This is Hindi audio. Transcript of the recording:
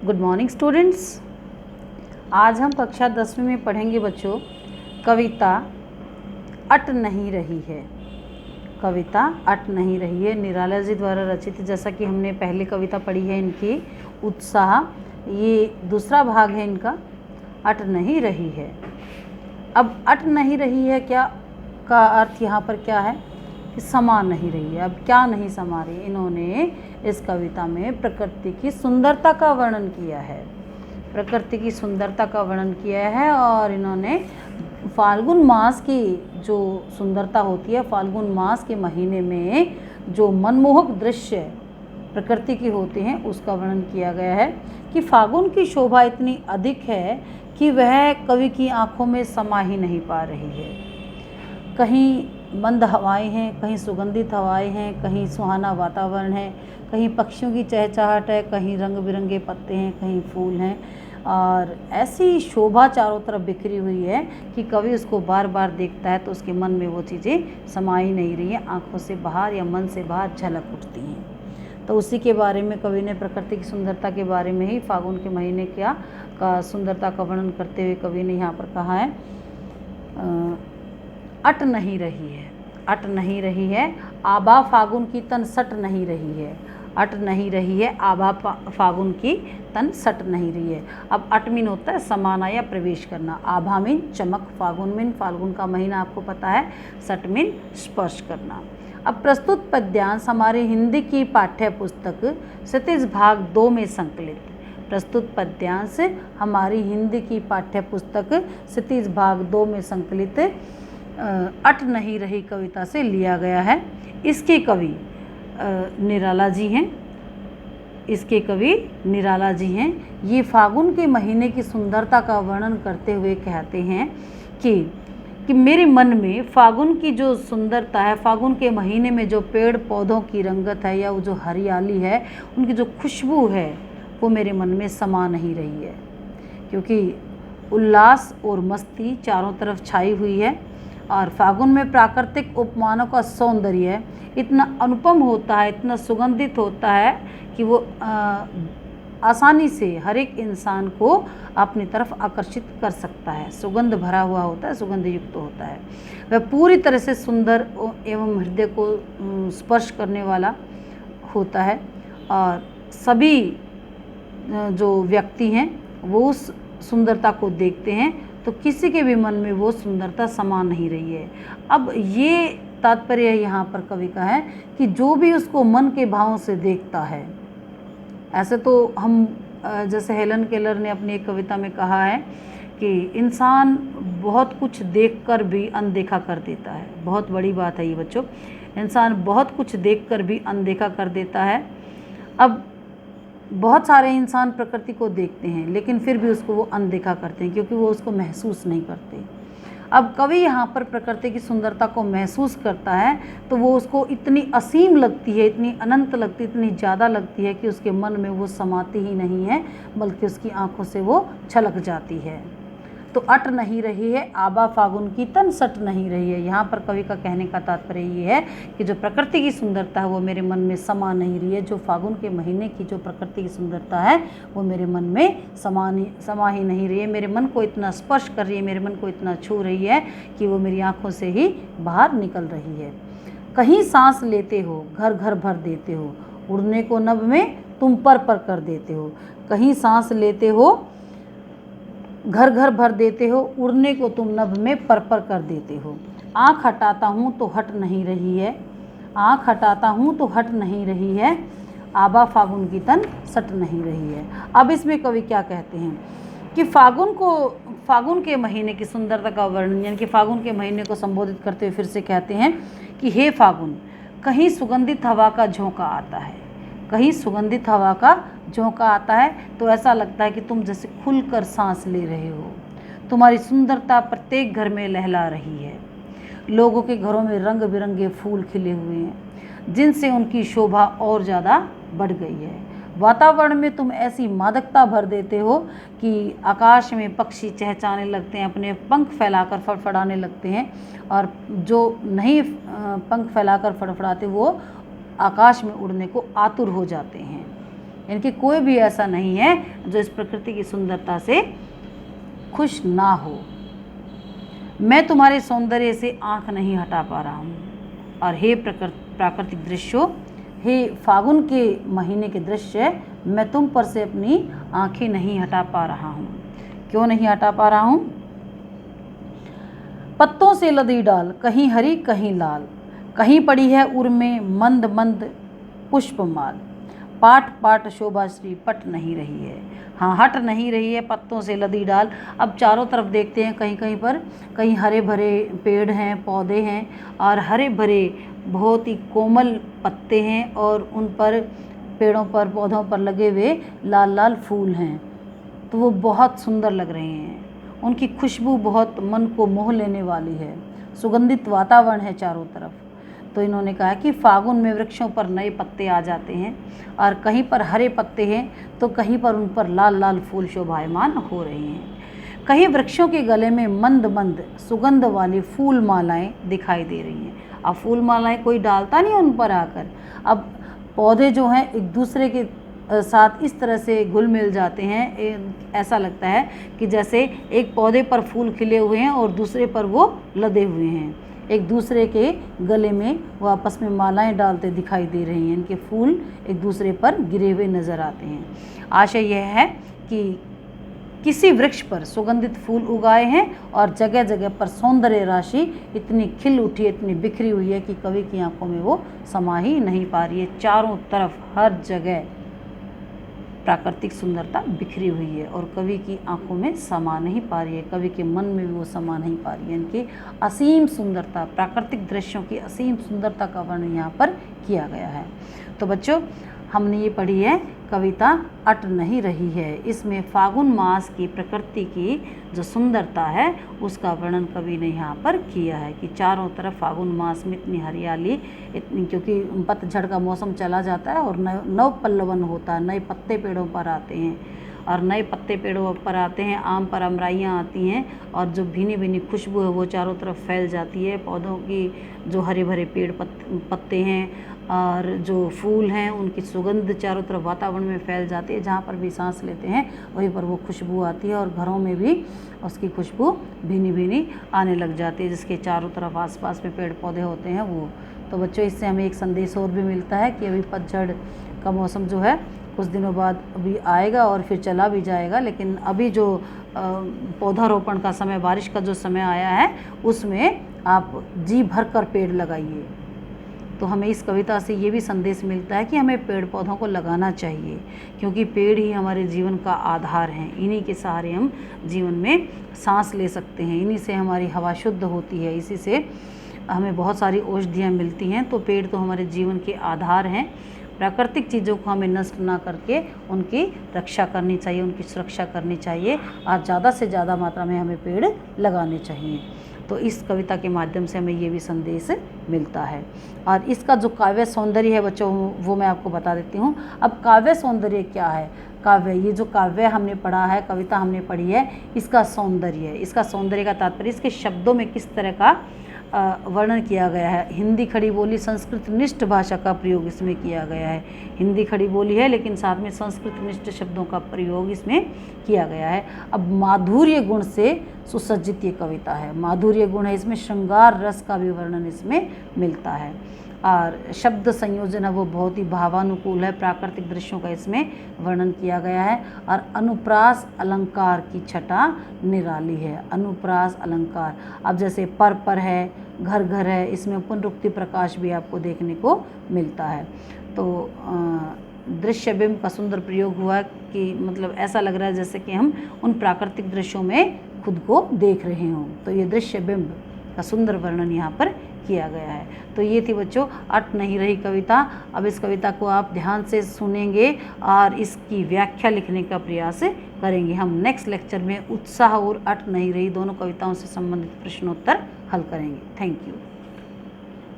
Good morning students. आज हम कक्षा 10वीं में पढ़ेंगे बच्चों कविता अट नहीं रही है। कविता अट नहीं रही है निराला जी द्वारा रचित। जैसा कि हमने पहले कविता पढ़ी है इनकी उत्साह, ये दूसरा भाग है इनका अट नहीं रही है। अब अट नहीं रही है क्या का अर्थ यहाँ पर क्या है कि समा नहीं रही है। अब क्या नहीं समा रही, इन्होंने इस कविता में प्रकृति की सुंदरता का वर्णन किया है। प्रकृति की सुंदरता का वर्णन किया है और इन्होंने फाल्गुन मास की जो सुंदरता होती है, फाल्गुन मास के महीने में जो मनमोहक दृश्य प्रकृति की होते हैं उसका वर्णन किया गया है कि फाल्गुन की शोभा इतनी अधिक है कि वह कवि की आंखों में समा ही नहीं पा रही है। कहीं मंद हवाएं हैं, कहीं सुगंधित हवाएं हैं, कहीं सुहाना वातावरण है, कहीं पक्षियों की चहचहाट है, कहीं रंग बिरंगे पत्ते हैं, कहीं फूल हैं और ऐसी शोभा चारों तरफ बिखरी हुई है कि कवि उसको बार बार देखता है तो उसके मन में वो चीज़ें समाई नहीं रही हैं, आंखों से बाहर या मन से बाहर झलक उठती हैं। तो उसी के बारे में कवि ने प्रकृति की सुंदरता के बारे में ही फाल्गुन के महीने का सुंदरता का वर्णन करते हुए कवि ने यहाँ पर कहा है अट नहीं रही है, अट नहीं रही है, आभा फागुन की तन सट नहीं रही है। अट नहीं रही है, आभा फागुन की तन सट नहीं रही है। अब अट मीन होता है समाना या प्रवेश करना, आभा मीन चमक, फागुन मीन फाल्गुन का महीना आपको पता है, सट मीन स्पर्श करना। अब प्रस्तुत पद्यांश हमारी हिंदी की पाठ्य पुस्तक क्षितिज भाग 2 में संकलित। प्रस्तुत पद्यांश हमारी हिंदी की पाठ्य पुस्तक क्षितिज भाग 2 में संकलित अट नहीं रही कविता से लिया गया है। इसके कवि निराला जी हैं, इसके कवि निराला जी हैं। ये फागुन के महीने की सुंदरता का वर्णन करते हुए कहते हैं कि मेरे मन में फागुन की जो सुंदरता है, फागुन के महीने में जो पेड़ पौधों की रंगत है या वो जो हरियाली है, उनकी जो खुशबू है वो मेरे मन में समा नहीं रही है, क्योंकि उल्लास और मस्ती चारों तरफ छाई हुई है और फागुन में प्राकृतिक उपमानों का सौंदर्य इतना अनुपम होता है, इतना सुगंधित होता है कि वो आसानी से हर एक इंसान को अपनी तरफ आकर्षित कर सकता है। सुगंध भरा हुआ होता है, सुगंध युक्त होता है, वह पूरी तरह से सुंदर एवं हृदय को स्पर्श करने वाला होता है और सभी जो व्यक्ति हैं वो उस सुंदरता को देखते हैं तो किसी के भी मन में वो सुंदरता समा नहीं रही है। अब ये तात्पर्य यहाँ पर कवि का है कि जो भी उसको मन के भावों से देखता है, ऐसे तो हम जैसे हेलन केलर ने अपनी एक कविता में कहा है कि इंसान बहुत कुछ देखकर भी अनदेखा कर देता है। बहुत बड़ी बात है ये बच्चों, इंसान बहुत कुछ देखकर भी अनदेखा कर देता है। अब बहुत सारे इंसान प्रकृति को देखते हैं लेकिन फिर भी उसको वो अनदेखा करते हैं क्योंकि वो उसको महसूस नहीं करते। अब कवि यहाँ पर प्रकृति की सुंदरता को महसूस करता है तो वो उसको इतनी असीम लगती है, इतनी अनंत लगती है, इतनी ज़्यादा लगती है कि उसके मन में वो समाती ही नहीं है बल्कि उसकी आंखों से वो छलक जाती है। तो अट नहीं रही है, आभा फागुन की तन सट नहीं रही है। यहाँ पर कवि का कहने का तात्पर्य ये है कि जो प्रकृति की सुंदरता है वो मेरे मन में समा नहीं रही है। जो फागुन के महीने की जो प्रकृति की सुंदरता है वो मेरे मन में समा ही नहीं रही है। मेरे मन को इतना स्पर्श कर रही है, मेरे मन को इतना छू रही है कि वो मेरी आँखों से ही बाहर निकल रही है। कहीं सांस लेते हो घर घर भर देते हो, उड़ने को नभ में तुम पर कर देते हो। कहीं सांस लेते हो घर घर भर देते हो, उड़ने को तुम नभ में पर कर देते हो। आँख हटाता हूँ तो हट नहीं रही है, आँख हटाता हूँ तो हट नहीं रही है, आभा फागुन की तन सट नहीं रही है। अब इसमें कवि क्या कहते हैं कि फागुन के महीने की सुंदरता का वर्णन, यानी कि फागुन के महीने को संबोधित करते हुए फिर से कहते हैं कि हे फागुन, कहीं सुगंधित हवा का झोंका आता है, कहीं सुगंधित हवा का झोंका आता है तो ऐसा लगता है कि तुम जैसे खुलकर सांस ले रहे हो। तुम्हारी सुंदरता प्रत्येक घर में लहला रही है। लोगों के घरों में रंग बिरंगे फूल खिले हुए हैं जिनसे उनकी शोभा और ज़्यादा बढ़ गई है। वातावरण में तुम ऐसी मादकता भर देते हो कि आकाश में पक्षी चहचहाने लगते हैं, अपने पंख फैलाकर फड़फड़ाने लगते हैं और जो नहीं पंख फैलाकर फड़फड़ाते वो आकाश में उड़ने को आतुर हो जाते हैं। इनके कोई भी ऐसा नहीं है जो इस प्रकृति की सुंदरता से खुश ना हो। मैं तुम्हारे सौंदर्य से आंख नहीं हटा पा रहा हूँ। और हे प्राकृतिक दृश्यों, हे फागुन के महीने के दृश्य, मैं तुम पर से अपनी आंखें नहीं हटा पा रहा हूँ। क्यों नहीं हटा पा रहा हूँ? पत्तों से लदी डाल, कहीं हरी कहीं लाल, कहीं पड़ी है उर में मंद मंद पुष्पमाल, पाट पाट शोभाश्री पट नहीं रही है। हाँ, हट नहीं रही है पत्तों से लदी डाल। अब चारों तरफ देखते हैं, कहीं कहीं पर कहीं हरे भरे पेड़ हैं, पौधे हैं और हरे भरे बहुत ही कोमल पत्ते हैं और उन पर पेड़ों पर पौधों पर लगे हुए लाल लाल फूल हैं, तो वो बहुत सुंदर लग रहे हैं। उनकी खुशबू बहुत मन को मोह लेने वाली है। सुगंधित वातावरण है चारों तरफ। तो इन्होंने कहा कि फागुन में वृक्षों पर नए पत्ते आ जाते हैं और कहीं पर हरे पत्ते हैं तो कहीं पर उन पर लाल लाल फूल शोभायमान हो रहे हैं। कहीं वृक्षों के गले में मंद मंद सुगंध वाली फूल मालाएँ दिखाई दे रही हैं। अब फूल मालाएँ कोई डालता नहीं उन पर आकर। अब पौधे जो हैं एक दूसरे के साथ इस तरह से घुल मिल जाते हैं, ऐसा लगता है कि जैसे एक पौधे पर फूल खिले हुए हैं और दूसरे पर वो लदे हुए हैं। एक दूसरे के गले में वो आपस में मालाएं डालते दिखाई दे रही हैं। इनके फूल एक दूसरे पर गिरे हुए नज़र आते हैं। आशय यह है कि किसी वृक्ष पर सुगंधित फूल उगाए हैं और जगह जगह पर सौंदर्य राशि इतनी खिल उठी, इतनी बिखरी हुई है कि कवि की आंखों में वो समा ही नहीं पा रही है। चारों तरफ हर जगह प्राकृतिक सुंदरता बिखरी हुई है और कवि की आंखों में समा नहीं पा रही है, कवि के मन में भी वो समा नहीं पा रही है। इनकी असीम सुंदरता, प्राकृतिक दृश्यों की असीम सुंदरता का वर्णन यहाँ पर किया गया है। तो बच्चों, हमने ये पढ़ी है कविता अट नहीं रही है। इसमें फागुन मास की प्रकृति की जो सुंदरता है उसका वर्णन कवि ने यहाँ पर किया है कि चारों तरफ फागुन मास में इतनी हरियाली, इतनी, क्योंकि पतझड़ का मौसम चला जाता है और नव पल्लवन होता है, नए पत्ते पेड़ों पर आते हैं और नए पत्ते पेड़ों पर आते हैं, आम पर अमराइयाँ आती हैं और जो भीनी भीनी खुशबू है वो चारों तरफ फैल जाती है। पौधों की जो हरे भरे पेड़ पत्ते हैं और जो फूल हैं उनकी सुगंध चारों तरफ वातावरण में फैल जाती है। जहाँ पर भी सांस लेते हैं वहीं पर वो खुशबू आती है और घरों में भी उसकी खुशबू भीनी भीनी आने लग जाती है, जिसके चारों तरफ आसपास में पेड़ पौधे होते हैं वो। तो बच्चों, इससे हमें एक संदेश और भी मिलता है कि अभी पतझड़ का मौसम जो है कुछ दिनों बाद अभी आएगा और फिर चला भी जाएगा, लेकिन अभी जो पौधारोपण का समय, बारिश का जो समय आया है उसमें आप जी भर कर पेड़ लगाइए। तो हमें इस कविता से ये भी संदेश मिलता है कि हमें पेड़ पौधों को लगाना चाहिए, क्योंकि पेड़ ही हमारे जीवन का आधार हैं। इन्हीं के सहारे हम जीवन में सांस ले सकते हैं, इन्हीं से हमारी हवा शुद्ध होती है, इसी से हमें बहुत सारी औषधियाँ मिलती हैं। तो पेड़ तो हमारे जीवन के आधार हैं। प्राकृतिक चीज़ों को हमें नष्ट ना करके उनकी रक्षा करनी चाहिए, उनकी सुरक्षा करनी चाहिए और ज़्यादा से ज़्यादा मात्रा में हमें पेड़ लगाने चाहिए। तो इस कविता के माध्यम से हमें ये भी संदेश मिलता है। और इसका जो काव्य सौंदर्य है बच्चों, वो मैं आपको बता देती हूँ। अब काव्य सौंदर्य क्या है? काव्य, ये जो काव्य हमने पढ़ा है, कविता हमने पढ़ी है, इसका सौंदर्य है। इसका सौंदर्य का तात्पर्य इसके शब्दों में किस तरह का वर्णन किया गया है। हिंदी खड़ी बोली संस्कृत निष्ठ भाषा का प्रयोग इसमें किया गया है। हिंदी खड़ी बोली है लेकिन साथ में संस्कृत निष्ठ शब्दों का प्रयोग इसमें किया गया है। अब माधुर्य गुण से सुसज्जित ये कविता है। माधुर्य गुण है इसमें, श्रृंगार रस का भी वर्णन इसमें मिलता है और शब्द संयोजन है वो बहुत ही भावानुकूल है। प्राकृतिक दृश्यों का इसमें वर्णन किया गया है और अनुप्रास अलंकार की छटा निराली है। अनुप्रास अलंकार, अब जैसे पर है, घर घर है, इसमें पुनरुक्ति प्रकाश भी आपको देखने को मिलता है। तो दृश्य बिंब का सुंदर प्रयोग हुआ कि मतलब ऐसा लग रहा है जैसे कि हम उन प्राकृतिक दृश्यों में खुद को देख रहे हों। तो ये दृश्य बिंब का सुंदर वर्णन यहाँ पर किया गया है। तो ये थी बच्चों अट नहीं रही कविता। अब इस कविता को आप ध्यान से सुनेंगे और इसकी व्याख्या लिखने का प्रयास करेंगे। हम नेक्स्ट लेक्चर में उत्साह और अट नहीं रही दोनों कविताओं से संबंधित प्रश्नोत्तर हल करेंगे। Thank you.